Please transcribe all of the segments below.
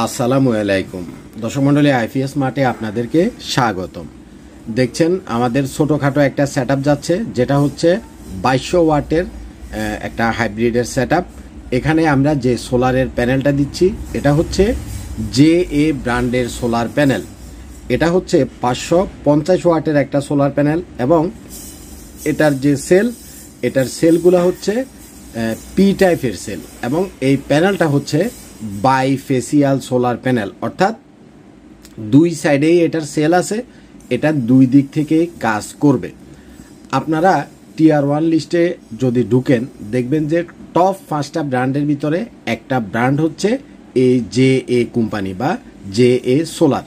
আসসালামু আলাইকুম দর্শক মণ্ডলী, আইপিএস মার্টে আপনাদেরকে স্বাগতম। দেখছেন আমাদের ছোটোখাটো একটা সেটআপ যাচ্ছে, যেটা হচ্ছে 2200 ওয়াটের একটা হাইব্রিডের সেটআপ। এখানে আমরা যে সোলারের প্যানেলটা দিচ্ছি এটা হচ্ছে JA ব্র্যান্ডের সোলার প্যানেল। এটা হচ্ছে 550 ওয়াটের একটা সোলার প্যানেল এবং এটার যে এটার সেলগুলো হচ্ছে পি টাইপের সেল এবং এই প্যানেলটা হচ্ছে বাইফেসিয়াল সোলার প্যানেল, অর্থাৎ দুই সাইডেই এটার সেল আছে। এটা দুই দিক থেকেই কাজ করবে। আপনারা টিয়ার 1 লিস্টে যদি ঢুকেন দেখবেন যে টপ 5টা ব্র্যান্ডের ভিতরে একটা ব্র্যান্ড হচ্ছে এই JA কোম্পানি বা JA সোলার।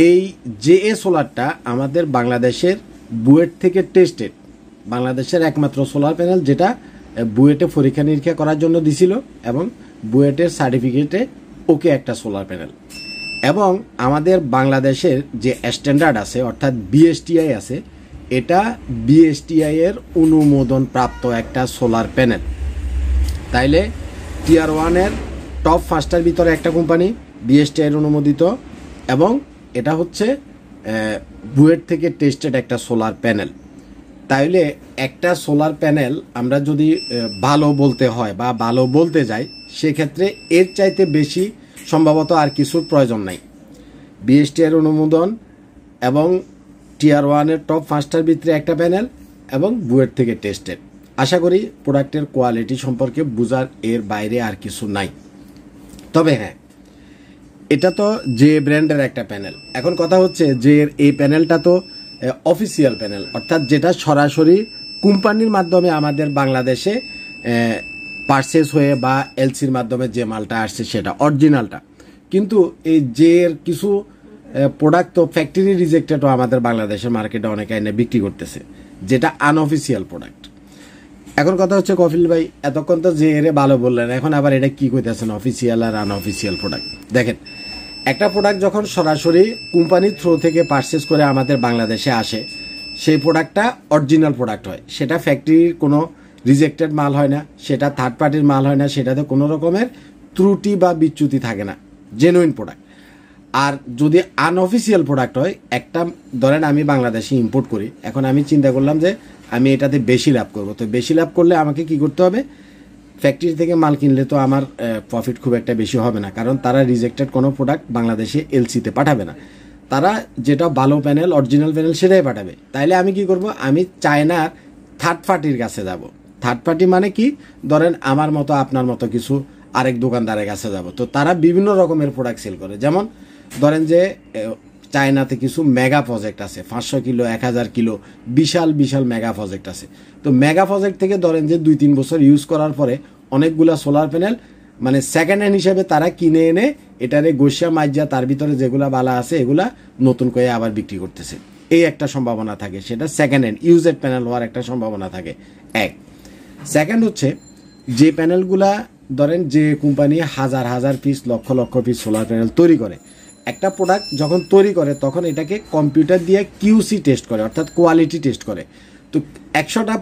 এই JA সোলারটা আমাদের বাংলাদেশের বুয়েট থেকে টেস্টেড, বাংলাদেশের একমাত্র সোলার প্যানেল যেটা বুয়েটে পরীক্ষা নিরীক্ষা করার জন্য দিছিল এবং বুয়েটের সার্টিফিকেটে ওকে একটা সোলার প্যানেল। এবং আমাদের বাংলাদেশের যে স্ট্যান্ডার্ড আছে অর্থাৎ BSTI আছে, এটা BSTI এর অনুমোদন প্রাপ্ত একটা সোলার প্যানেল। তাইলে টিয়ার 1-এর টপ 5টার ভিতরে একটা কোম্পানি BSTI এর অনুমোদিত এবং এটা হচ্ছে বুয়েট থেকে টেস্টেড একটা সোলার প্যানেল। তাইলে একটা সোলার প্যানেল আমরা যদি ভালো বলতে হয় বা ভালো বলতে যাই, সেক্ষেত্রে এর চাইতে বেশি সম্ভবত আর কিছুর প্রয়োজন নাই। BSTI এর অনুমোদন এবং টিয়ার 1-এর টপ 5টার ভিতরে একটা প্যানেল এবং বুয়েট থেকে টেস্টেড। আশা করি প্রোডাক্টের কোয়ালিটি সম্পর্কে বোঝার এর বাইরে আর কিছু নাই। তবে হ্যাঁ, এটা তো যে ব্র্যান্ডের একটা প্যানেল। এখন কথা হচ্ছে যে এই প্যানেলটা তো অফিসিয়াল প্যানেল, অর্থাৎ যেটা সরাসরি কোম্পানির মাধ্যমে আমাদের বাংলাদেশে পারচেস হয়ে বা এলসির মাধ্যমে যে মালটা আসছে সেটা অরিজিনালটা। কিন্তু এই যে কিছু প্রোডাক্ট তো ফ্যাক্টরি রিজেক্টেডও আমাদের বাংলাদেশের মার্কেটে অনেকে এনে বিক্রি করতেছে, যেটা আনঅফিসিয়াল প্রোডাক্ট। এখন কথা হচ্ছে কফিল ভাই, এতক্ষণ তো যে এর ভালো বললেন, এখন আবার এটা কি কইতেছেন অফিসিয়াল আর আনঅফিসিয়াল প্রোডাক্ট? দেখেন, একটা প্রোডাক্ট যখন সরাসরি কোম্পানির থ্রু থেকে পারচেস করে আমাদের বাংলাদেশে আসে, সেই প্রোডাক্টটা অরিজিনাল প্রোডাক্ট হয়। সেটা ফ্যাক্টরির কোনো রিজেক্টেড মাল হয় না, সেটা থার্ড পার্টির মাল হয় না, সেটাতে কোনো রকমের ত্রুটি বা বিচ্যুতি থাকে না, জেনুইন প্রোডাক্ট। আর যদি আনঅফিসিয়াল প্রোডাক্ট হয়, একটা ধরেন আমি বাংলাদেশে ইম্পোর্ট করি, এখন আমি চিন্তা করলাম যে আমি এটাতে বেশি লাভ করব, তো বেশি লাভ করলে আমাকে কি করতে হবে? ফ্যাক্টরি থেকে মাল কিনলে তো আমার প্রফিট খুব একটা বেশি হবে না, কারণ তারা রিজেক্টেড কোনো প্রোডাক্ট বাংলাদেশে এলসিতে পাঠাবে না। তারা যেটা ভালো প্যানেল, অরিজিনাল প্যানেল সেটাই পাঠাবে। তাইলে আমি কি করব? আমি চায়নার থার্ড পার্টির কাছে যাব। থার্ড পার্টি মানে কি? ধরেন আমার মতো আপনার মতো কিছু আরেক দোকানদারের কাছে যাব। তো তারা বিভিন্ন রকমের প্রোডাক্ট সেল করে। যেমন ধরেন যে চায়নাতে কিছু মেগা প্রজেক্ট আছে, 500 কিলো 1000 কিলো বিশাল বিশাল মেগা প্রজেক্ট আছে। তো মেগা প্রজেক্ট থেকে ধরেন যে 2-3 বছর ইউজ করার পরে অনেকগুলা সোলার প্যানেল মানে সেকেন্ড হ্যান্ড হিসেবে তারা কিনে এনে এটারে গোসা মাইজা তার ভিতরে যেগুলা বালা আছে এগুলা নতুন করে আবার বিক্রি করতেছে। এই একটা সম্ভাবনা থাকে, সেটা সেকেন্ড হ্যান্ড ইউজেড প্যানেল হওয়ার একটা সম্ভাবনা থাকে। এক সেকেন্ড হচ্ছে যে প্যানেলগুলা ধরেন যে কোম্পানি হাজার হাজার piece lakh lakh piece solar panel তৈরি করে, একটা প্রোডাক্ট যখন তৈরি করে তখন এটাকে কম্পিউটার দিয়ে QC টেস্ট করে, অর্থাৎ কোয়ালিটি টেস্ট করে। তো 100টা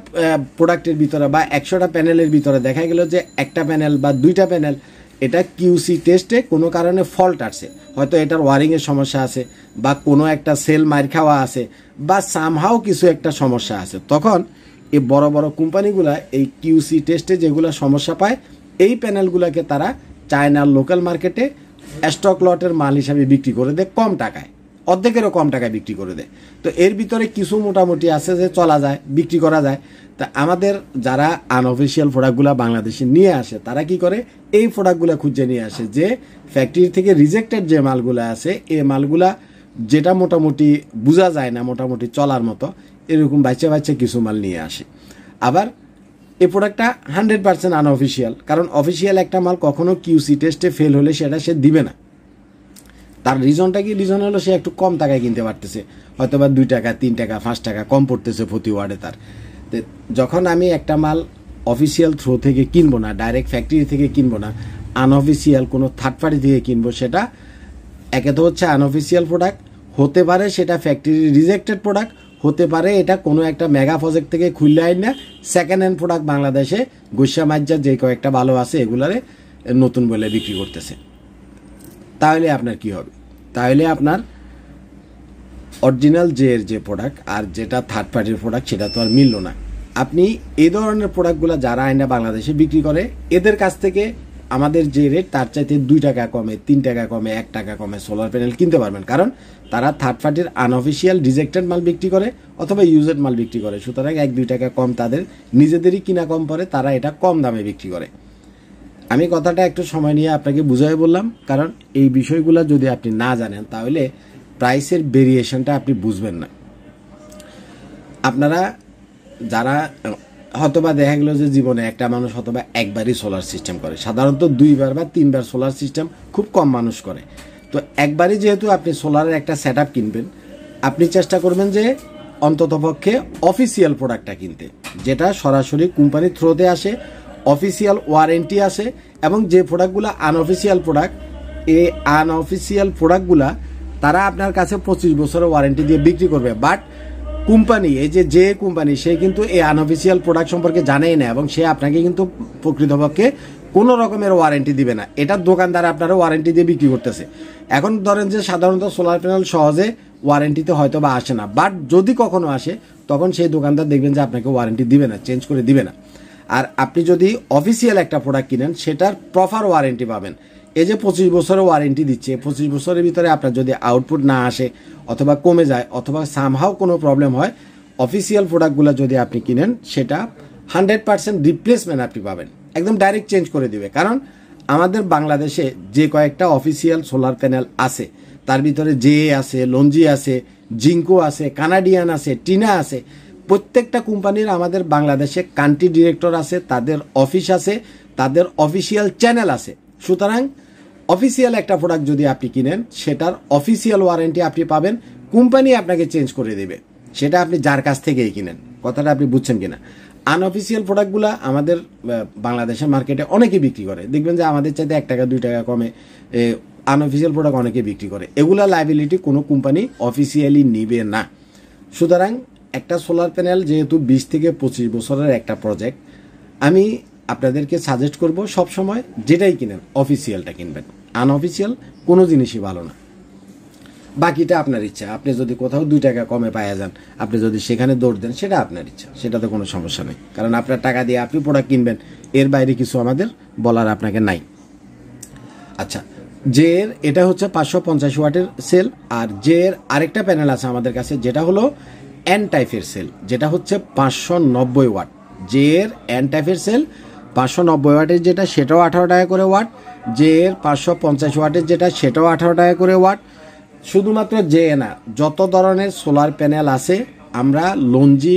প্রোডাক্টের ভিতরে বা 100টা প্যানেলের ভিতরে দেখা গেল যে একটা প্যানেল বা 2টা প্যানেল এটা QC টেস্টে কোনো কারণে ফল্ট আসছে, হয়তো এটার ওয়ারিংয়ের সমস্যা আছে বা কোনো একটা সেল মার খাওয়া আছে বা সামহাও কিছু একটা সমস্যা আছে। তখন এই বড় বড় কোম্পানিগুলা এই QC টেস্টে যেগুলো সমস্যা পায়, এই প্যানেলগুলোকে তারা চায়নার লোকাল মার্কেটে স্টক লটের মাল হিসাবে বিক্রি করে দেয় কম টাকায়, অর্ধেকেরও কম টাকায় বিক্রি করে দেয়। তো এর ভিতরে কিছু মোটামুটি আছে যে চলা যায়, বিক্রি করা যায়। তা আমাদের যারা আনঅফিসিয়াল প্রোডাক্টগুলো বাংলাদেশে নিয়ে আসে, তারা কি করে? এই প্রোডাক্টগুলো খুঁজে নিয়ে আসে যে ফ্যাক্টরি থেকে রিজেক্টেড যে মালগুলো আছে, এই মালগুলা যেটা মোটামুটি বোঝা যায় না, মোটামুটি চলার মতো, এরকম বাচ্চা বাচ্চা কিছু মাল নিয়ে আসে। আবার এই প্রোডাক্টটা 100% আনঅফিসিয়াল, কারণ অফিসিয়াল একটা মাল কখনো QC টেস্টে ফেল হলে সেটা সে দিবে না। তার রিজনটা কি? রিজন হলো সে একটু কম টাকায় কিনতে পারতেছে, হয়তো বা 2 টাকা 3 টাকা 5 টাকা কম পড়তেছে প্রতি ওয়ার্ডে তার। যখন আমি একটা মাল অফিসিয়াল থ্রু থেকে কিনবো না, ডাইরেক্ট ফ্যাক্টরি থেকে কিনবো না, আনঅফিসিয়াল কোনো থার্ড পার্টি থেকে কিনবো, সেটা একে তো হচ্ছে আনঅফিসিয়াল প্রোডাক্ট, হতে পারে সেটা ফ্যাক্টরি রিজেক্টেড প্রোডাক্ট, হতে পারে এটা কোনো একটা মেগা প্রজেক্ট থেকে খুললে আইন না সেকেন্ড হ্যান্ড প্রোডাক্ট বাংলাদেশে গোসা মাজ্জা যে কয়েকটা ভালো আছে এগুলারে নতুন বলে বিক্রি করতেছে। তাহলে আপনার কি হবে? তাহলে আপনার অরিজিনাল যে প্রোডাক্ট আর যেটা থার্ড পার্টির প্রোডাক্ট সেটা তো আর মিলল না। আপনি এই ধরনের প্রোডাক্টগুলো যারা আইনা বাংলাদেশে বিক্রি করে এদের কাছ থেকে আমাদের যে রেট তার চাইতে 2 টাকা কমে, 3 টাকা কমে, 1 টাকা কমে সোলার প্যানেল কিনতে পারবেন, কারণ তারা থার্ড পার্টির আনঅফিসিয়াল রিজেক্টেড মাল বিক্রি করে অথবা ইউজেড মাল বিক্রি করে। সুতরাং 1-2 টাকা কম তাদের নিজেদেরই কিনা কম পড়ে, তারা এটা কম দামে বিক্রি করে। আমি কথাটা একটু সময় নিয়ে আপনাকে বুঝাই বললাম, কারণ এই বিষয়গুলো যদি আপনি না জানেন তাহলে প্রাইসের ভেরিয়েশনটা আপনি বুঝবেন না। আপনারা যারা হয়তোবা দেখা গেল যে জীবনে একটা মানুষ হয়তোবা একবারই সোলার সিস্টেম করে, সাধারণত 2বার বা 3বার সোলার সিস্টেম খুব কম মানুষ করে। তো একবারই যেহেতু আপনি সোলারের একটা সেট আপ কিনবেন, আপনি চেষ্টা করবেন যে অন্ততপক্ষে অফিসিয়াল প্রোডাক্টটা কিনতে, যেটা সরাসরি কোম্পানির থ্রুতে আসে, অফিসিয়াল ওয়ারেন্টি আসে, এবং যে প্রোডাক্টগুলো আনঅফিসিয়াল প্রোডাক্ট, এই আনঅফিসিয়াল প্রোডাক্টগুলা তারা আপনার কাছে 25 বছরের ওয়ারেন্টি দিয়ে বিক্রি করবে। বাট কোম্পানি, এই যে কোম্পানি, সে কিন্তু এই আনঅফিসিয়াল প্রোডাক্ট সম্পর্কে জানেই না, এবং সে আপনাকে কিন্তু প্রকৃতপক্ষে কোনো রকমের ওয়ারেন্টি দিবে না। এটা দোকানদার আপনারা ওয়ারেন্টি দিয়ে বিক্রি করতেছে। এখন ধরেন যে সাধারণত সোলার প্যানেল সহজে ওয়ারেন্টিতে হয়তো বা আসে না, বাট যদি কখনো আসে তখন সেই দোকানদার দেখবেন যে আপনাকে ওয়ারেন্টি দিবে না, চেঞ্জ করে দিবে না। আর আপনি যদি অফিসিয়াল একটা প্রোডাক্ট কিনেন সেটার প্রপার ওয়ারেন্টি পাবেন। এই যে 25 বছরের ওয়ারেন্টি দিচ্ছে, 25 বছরের ভিতরে আপনার যদি আউটপুট না আসে অথবা কমে যায় অথবা সামহাও কোনো প্রবলেম হয়, অফিসিয়াল প্রোডাক্টগুলো যদি আপনি কিনেন সেটা 100% রিপ্লেসমেন্ট আপনি পাবেন, একদম ডাইরেক্ট চেঞ্জ করে দিবে। কারণ আমাদের বাংলাদেশে যে কয়েকটা অফিসিয়াল সোলার প্যানেল আছে তার ভিতরে জে আছে, লঞ্জি আছে, জিঙ্কো আছে, কানাডিয়ান আছে, টিনা আছে। প্রত্যেকটা কোম্পানির আমাদের বাংলাদেশে কান্ট্রি ডিরেক্টর আছে, তাদের অফিস আছে, তাদের অফিসিয়াল চ্যানেল আছে। সুতরাং অফিসিয়াল একটা প্রোডাক্ট যদি আপনি কিনেন সেটার অফিসিয়াল ওয়ারেন্টি আপনি পাবেন, কোম্পানি আপনাকে চেঞ্জ করে দেবে, সেটা আপনি যার কাছ থেকেই কিনেন। কথাটা আপনি বুঝছেন কিনা? আনঅফিসিয়াল প্রোডাক্টগুলো আমাদের বাংলাদেশের মার্কেটে অনেকে বিক্রি করে, দেখবেন যে আমাদের চাইতে 1 টাকা 2 টাকা কমে আনঅফিসিয়াল প্রোডাক্ট অনেকে বিক্রি করে। এগুলা লাইবিলিটি কোনো কোম্পানি অফিসিয়ালি নিবে না। সুতরাং একটা সোলার প্যানেল যেহেতু 20 থেকে 25 বছরের একটা প্রজেক্ট, আমি আপনাদেরকে সাজেস্ট করব সবসময় যেটাই কিনেন অফিসিয়ালটা কিনবেন, আনঅফিসিয়াল কোনো জিনিসই ভালো না। বাকিটা আপনার ইচ্ছা, আপনি যদি কোথাও 2 টাকা কমে পাওয়া যান, আপনি যদি সেখানে দৌড় দেন, সেটা আপনার ইচ্ছা, সেটাতে কোনো সমস্যা নেই, কারণ আপনার টাকা দিয়ে আপনি প্রোডাক্ট কিনবেন, এর বাইরে কিছু আমাদের বলার আপনাকে নাই। আচ্ছা, জে এর এটা হচ্ছে 550 ওয়াটের সেল, আর জে এর আরেকটা প্যানেল আছে আমাদের কাছে যেটা হলো এন টাইপের সেল, যেটা হচ্ছে 590 ওয়াট। জে এর এন টাইপের সেল 590 ওয়াটের যেটা, সেটাও 18 টাকা করে ওয়াট। জে এর 550 ওয়াটের যেটা, সেটাও 18 টাকা করে ওয়াট। শুধুমাত্র জে না, যত ধরনের সোলার প্যানেল আছে আমরা লঞ্জি,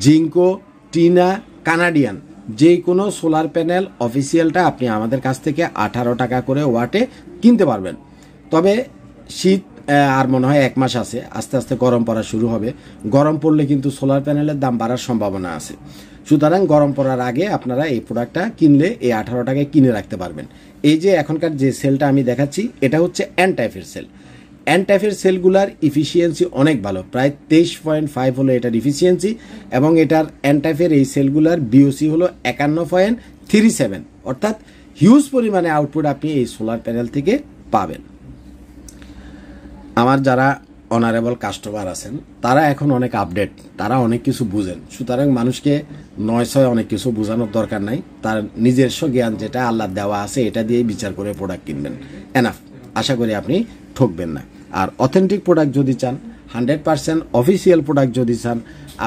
জিঙ্কো, টিনা, কানাডিয়ান, যে কোনো সোলার প্যানেল অফিসিয়ালটা আপনি আমাদের কাছ থেকে 18 টাকা করে ওয়াটে কিনতে পারবেন। তবে শীত আর মনে হয় 1 মাস আছে, আস্তে আস্তে গরম পড়া শুরু হবে। গরম পড়লে কিন্তু সোলার প্যানেলের দাম বাড়ার সম্ভাবনা আছে। সুতরাং গরম পড়ার আগে আপনারা এই প্রোডাক্টটা কিনলে এই 18 টাকায় কিনে রাখতে পারবেন। এই যে এখনকার যে সেলটা আমি দেখাচ্ছি এটা হচ্ছে এন টাইপের সেল। এন টাইপের সেলগুলার ইফিসিয়েন্সি অনেক ভালো, প্রায় 23.5 হলো এটার ইফিসিয়েন্সি, এবং এটার এন টাইপের এই সেলগুলার বিওসি হলো 51.37, অর্থাৎ হিউজ পরিমাণে আউটপুট আপনি এই সোলার প্যানেল থেকে পাবেন। আমার যারা অনারেবল কাস্টমার আছেন তারা এখন অনেক আপডেট, তারা অনেক কিছু বুঝেন। সুতরাং মানুষকে 900 অনেক কিছু বোঝানোর দরকার নাই, তার নিজস্ব জ্ঞান যেটা আল্লাহ দেওয়া আছে এটা দিয়েই বিচার করে প্রোডাক্ট কিনবেন, এনাফ। আশা করি আপনি ঠকবেন না। আর অথেন্টিক প্রোডাক্ট যদি চান, 100% অফিসিয়াল প্রোডাক্ট যদি চান,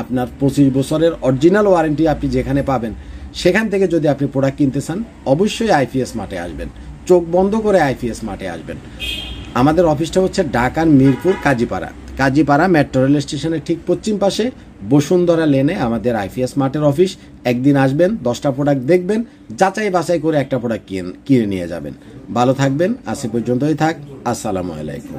আপনার 25 বছরের অরিজিনাল ওয়ারেন্টি আপনি যেখানে পাবেন সেখান থেকে যদি আপনি প্রোডাক্ট কিনতে চান, অবশ্যই আইপিএস মার্টে আসবেন, চোখ বন্ধ করে আইপিএস মার্টে আসবেন। আমাদের অফিসটা হচ্ছে ঢাকার মিরপুর কাজীপাড়া মেট্রো রেল স্টেশনের ঠিক পশ্চিম পাশে বসুন্ধরা লেনে আমাদের আইপিএস মার্টের অফিস। একদিন আসবেন, 10টা প্রোডাক্ট দেখবেন, যাচাই বাছাই করে একটা প্রোডাক্ট কিনে নিয়ে যাবেন। ভালো থাকবেন, আজ পর্যন্তই থাক। আসসালামু আলাইকুম।